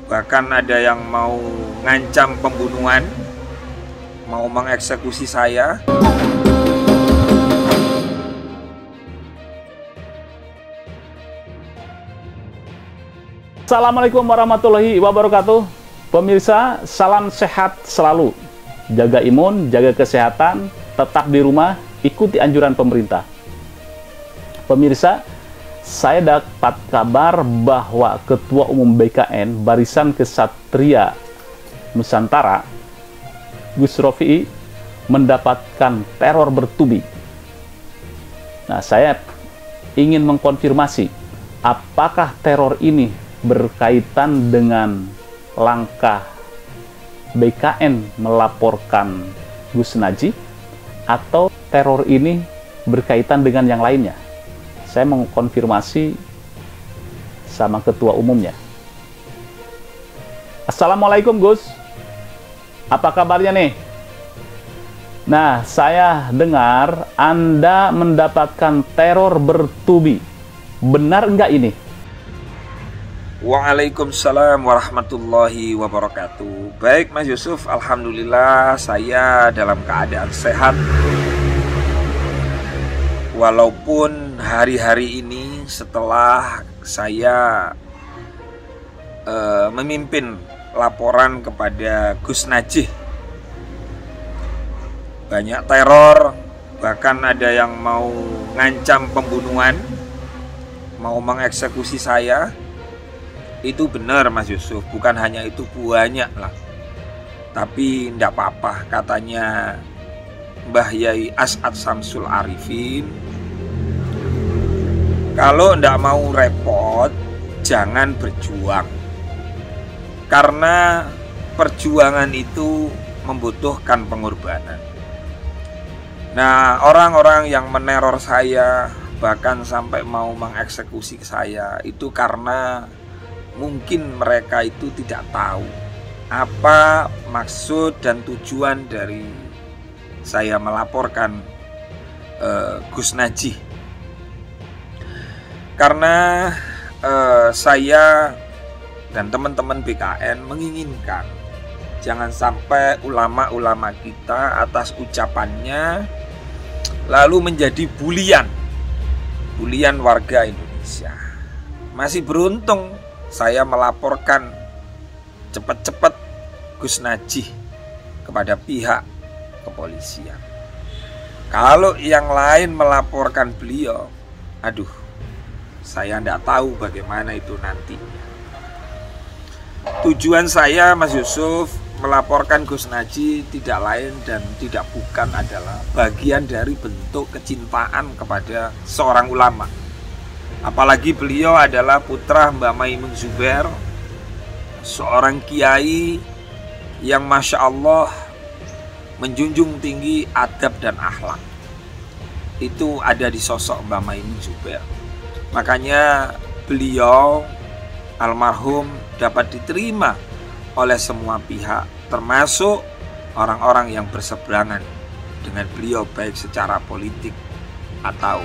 Bahkan ada yang mau ngancam pembunuhan, mau mengeksekusi saya. Assalamualaikum warahmatullahi wabarakatuh. Pemirsa, salam sehat selalu. Jaga imun, jaga kesehatan, tetap di rumah, ikuti anjuran pemerintah. Pemirsa, saya dapat kabar bahwa Ketua Umum BKN Barisan Kesatria Nusantara, Gus Rofi'i, mendapatkan teror bertubi. Nah, saya ingin mengkonfirmasi apakah teror ini berkaitan dengan langkah BKN melaporkan Gus Najih, atau teror ini berkaitan dengan yang lainnya. Saya mau konfirmasi sama ketua umumnya. Assalamualaikum Gus, apa kabarnya nih? Nah, saya dengar Anda mendapatkan teror bertubi. Benar enggak ini? Waalaikumsalam warahmatullahi wabarakatuh. Baik Mas Yusuf, alhamdulillah saya dalam keadaan sehat. Walaupun hari-hari ini setelah saya memimpin laporan kepada Gus Najih, banyak teror, bahkan ada yang mau ngancam pembunuhan, mau mengeksekusi saya. Itu benar Mas Yusuf, bukan hanya itu, banyak lah. Tapi tidak apa-apa, katanya Mbah Yai As'ad Syamsul Arifin, kalau tidak mau repot, jangan berjuang. Karena perjuangan itu membutuhkan pengorbanan. Nah, orang-orang yang meneror saya, bahkan sampai mau mengeksekusi saya, itu karena mungkin mereka itu tidak tahu apa maksud dan tujuan dari saya melaporkan Gus Najih. Karena saya dan teman-teman BKN menginginkan jangan sampai ulama-ulama kita atas ucapannya lalu menjadi bulian warga Indonesia. Masih beruntung saya melaporkan cepat-cepat Gus Najih kepada pihak kepolisian. Kalau yang lain melaporkan beliau, aduh, saya tidak tahu bagaimana itu nanti. Tujuan saya Mas Yusuf melaporkan Gus Najih tidak lain dan tidak bukan adalah bagian dari bentuk kecintaan kepada seorang ulama. Apalagi beliau adalah putra Mbah Maimun Zubair, seorang kiai yang Masya Allah menjunjung tinggi adab dan akhlak. Itu ada di sosok Mbah Maimun Zubair. Makanya beliau almarhum dapat diterima oleh semua pihak, termasuk orang-orang yang berseberangan dengan beliau, baik secara politik atau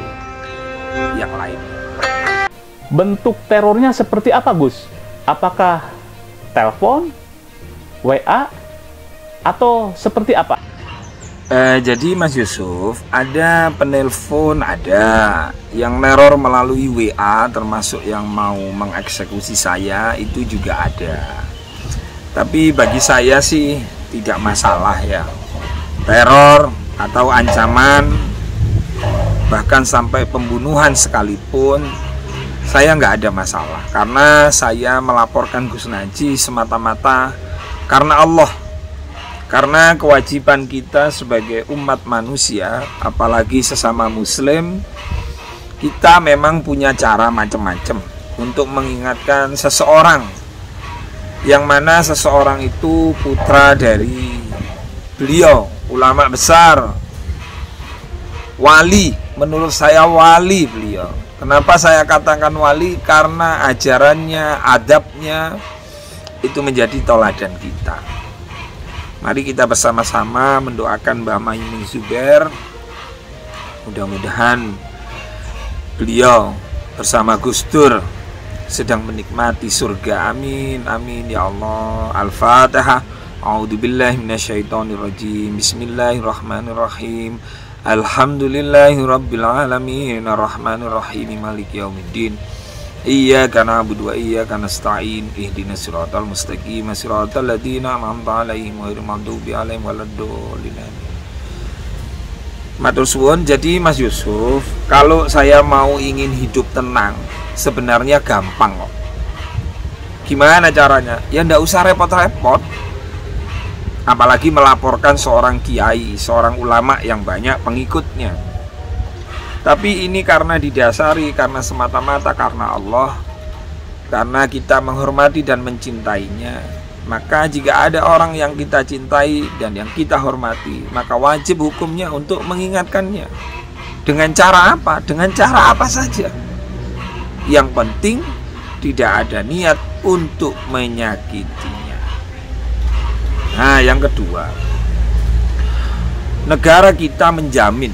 yang lainnya. Bentuk terornya seperti apa Gus? Apakah telepon, WA, atau seperti apa? Jadi Mas Yusuf, ada penelpon, ada yang neror melalui WA, termasuk yang mau mengeksekusi saya, itu juga ada. Tapi bagi saya sih tidak masalah ya. Teror atau ancaman, bahkan sampai pembunuhan sekalipun, saya nggak ada masalah. Karena saya melaporkan Gus Najih semata-mata karena Allah. Karena kewajiban kita sebagai umat manusia, apalagi sesama muslim, kita memang punya cara macam-macam untuk mengingatkan seseorang, yang mana seseorang itu putra dari beliau, ulama besar, wali. Menurut saya wali beliau. Kenapa saya katakan wali? Karena ajarannya, adabnya itu menjadi teladan kita. Mari kita bersama-sama mendoakan Mbah Maimun Zubair. Mudah-mudahan beliau bersama Gus Dur sedang menikmati surga. Amin, amin ya Allah. Al-Fatihah. A'udzubillahi minasyaitonirrajim. Bismillahirrahmanirrahim. Alhamdulillahirabbil alamin, arrahmanirrahim, maliki yaumiddin. Iyyaka na'budu wa iyyaka nasta'in. Ihdinas siratal mustaqim, siratal ladzina an'amta 'alaihim ghairil maghdubi 'alaihim waladdallin. Matur suwun. Jadi Mas Yusuf, kalau saya mau ingin hidup tenang, sebenarnya gampang kok. Gimana caranya? Ya ndak usah repot-repot. Apalagi melaporkan seorang kiai, seorang ulama yang banyak pengikutnya. Tapi ini karena didasari, karena semata-mata karena Allah, karena kita menghormati dan mencintainya. Maka jika ada orang yang kita cintai dan yang kita hormati, maka wajib hukumnya untuk mengingatkannya. Dengan cara apa? Dengan cara apa saja. Yang penting tidak ada niat untuk menyakitinya. Nah, yang kedua, negara kita menjamin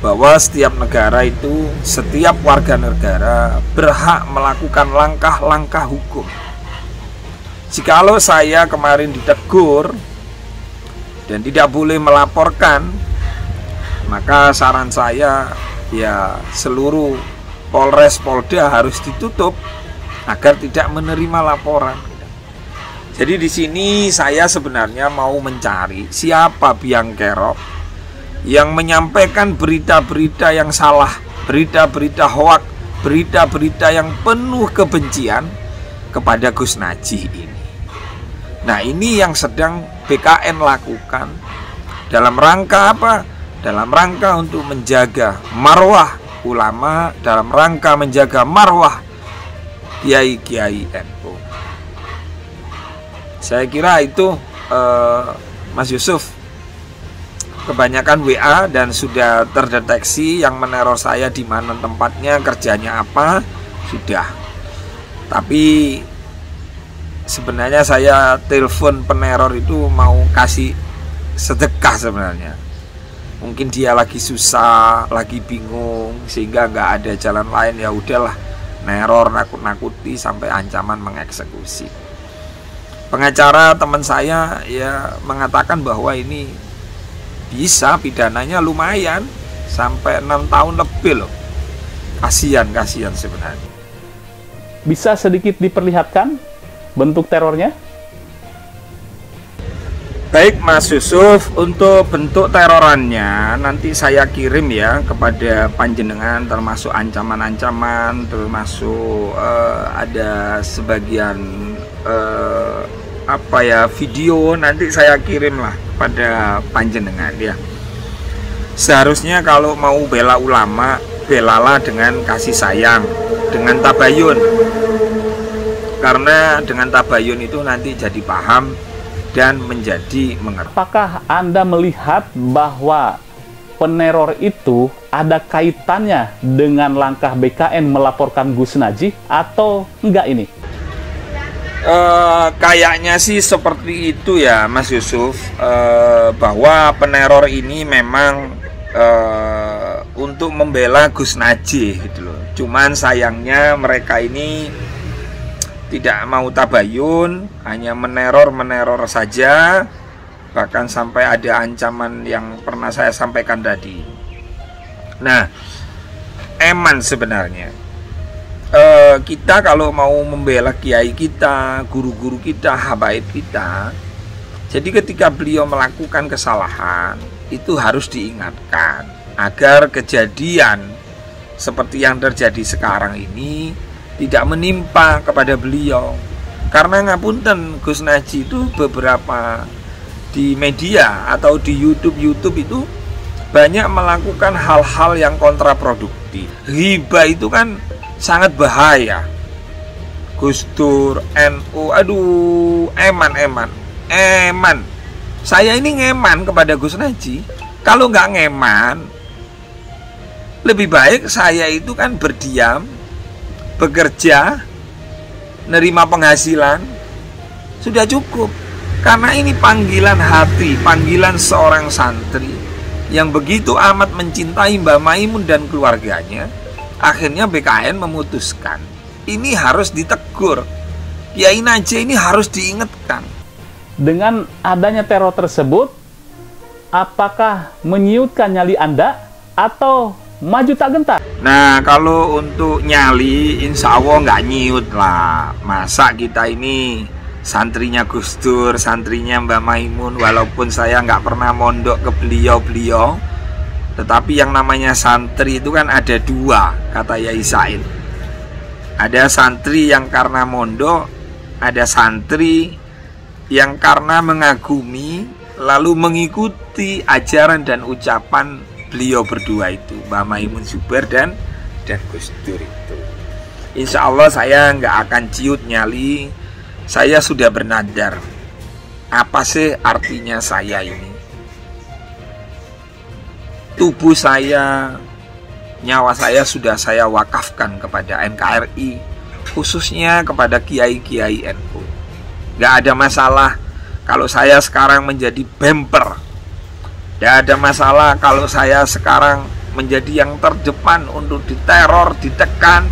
bahwa setiap negara itu, setiap warga negara berhak melakukan langkah-langkah hukum. Jikalau saya kemarin ditegur dan tidak boleh melaporkan, maka saran saya ya seluruh Polres Polda harus ditutup agar tidak menerima laporan. Jadi di sini saya sebenarnya mau mencari siapa biang kerok yang menyampaikan berita-berita yang salah, berita-berita hoak, berita-berita yang penuh kebencian kepada Gus Najih ini. Nah, ini yang sedang BKN lakukan dalam rangka apa? Dalam rangka untuk menjaga marwah ulama, dalam rangka menjaga marwah kiai-kiai NU. Saya kira itu Mas Yusuf, kebanyakan WA dan sudah terdeteksi yang meneror saya di mana tempatnya, kerjanya apa, sudah. Tapi sebenarnya saya telepon peneror itu mau kasih sedekah sebenarnya. Mungkin dia lagi susah, lagi bingung, sehingga nggak ada jalan lain, ya udahlah, neror, nakut-nakuti sampai ancaman mengeksekusi. Pengacara teman saya ya mengatakan bahwa ini bisa pidananya lumayan sampai 6 tahun lebih loh. Kasihan sebenarnya. Bisa sedikit diperlihatkan bentuk terornya? Baik Mas Yusuf, untuk bentuk terorannya nanti saya kirim ya kepada panjenengan, termasuk ancaman-ancaman, termasuk ada sebagian video, nanti saya kirim lah pada panjenengan ya. Seharusnya kalau mau bela ulama, belalah dengan kasih sayang, dengan tabayun. Karena dengan tabayun itu nanti jadi paham dan menjadi mengerti. Apakah Anda melihat bahwa peneror itu ada kaitannya dengan langkah BKN melaporkan Gus Najih atau enggak ini? Kayaknya sih seperti itu ya Mas Yusuf, bahwa peneror ini memang untuk membela Gus Najih gitu loh. Cuman sayangnya mereka ini tidak mau tabayun, hanya meneror saja, bahkan sampai ada ancaman yang pernah saya sampaikan tadi. Nah, eman sebenarnya kita kalau mau membela kiai kita, guru-guru kita, habaib kita, jadi ketika beliau melakukan kesalahan itu harus diingatkan agar kejadian seperti yang terjadi sekarang ini tidak menimpa kepada beliau. Karena ngapunten, Gus Najih itu beberapa di media atau di YouTube itu banyak melakukan hal-hal yang kontraproduktif. Ghibah itu kan sangat bahaya. Gus Dur, NU, aduh, eman. Saya ini ngeman kepada Gus Najih. Kalau nggak ngeman, lebih baik saya itu kan berdiam, bekerja, nerima penghasilan, sudah cukup. Karena ini panggilan hati, panggilan seorang santri yang begitu amat mencintai Mbah Maimun dan keluarganya. Akhirnya BKN memutuskan ini harus ditegur. Kiai Najih ini harus diingatkan. Dengan adanya teror tersebut, apakah menyiutkan nyali Anda atau maju tak gentar? Nah, kalau untuk nyali, insya Allah nggak nyiut lah. Masa kita ini santrinya Gus Dur, santrinya Mbak Maimun, walaupun saya nggak pernah mondok ke beliau-beliau, tetapi yang namanya santri itu kan ada dua, kata Yai Said. Ada santri yang karena mondok, ada santri yang karena mengagumi lalu mengikuti ajaran dan ucapan beliau berdua itu, Mbak Maimun Zubair dan Gus Dur itu. Insya Allah saya nggak akan ciut nyali. Saya sudah bernadar. Apa sih artinya saya ini? Tubuh saya, nyawa saya sudah saya wakafkan kepada NKRI, khususnya kepada kiai-kiai NU. Nggak ada masalah kalau saya sekarang menjadi bemper. Nggak ada masalah kalau saya sekarang menjadi yang terdepan untuk diteror, ditekan,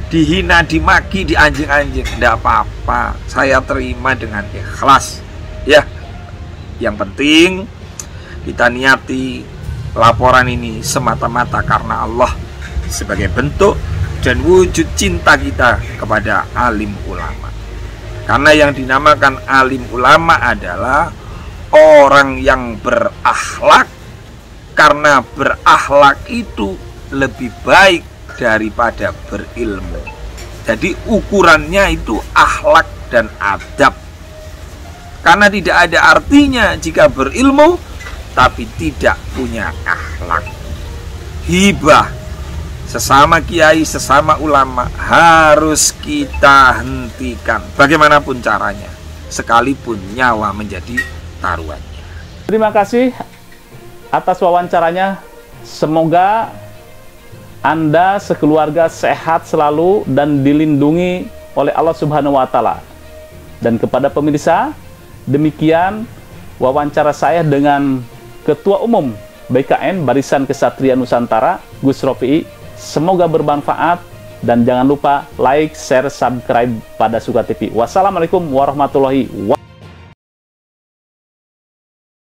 dihina, dimaki, dianjing-anjing. Nggak apa-apa, saya terima dengan ikhlas. Ya, yang penting kita niati laporan ini semata-mata karena Allah, sebagai bentuk dan wujud cinta kita kepada alim ulama. Karena yang dinamakan alim ulama adalah orang yang berakhlak, karena berakhlak itu lebih baik daripada berilmu. Jadi ukurannya itu akhlak dan adab. Karena tidak ada artinya jika berilmu tapi tidak punya akhlak. Hibah sesama kiai, sesama ulama harus kita hentikan bagaimanapun caranya, sekalipun nyawa menjadi taruhannya. Terima kasih atas wawancaranya. Semoga Anda sekeluarga sehat selalu dan dilindungi oleh Allah Subhanahu wa Ta'ala. Dan kepada pemirsa, demikian wawancara saya dengan Ketua Umum BKN Barisan Kesatria Nusantara, Gus Rofi'i. Semoga bermanfaat dan jangan lupa like, share, subscribe pada Suka TV. Wassalamualaikum warahmatullahi wabarakatuh.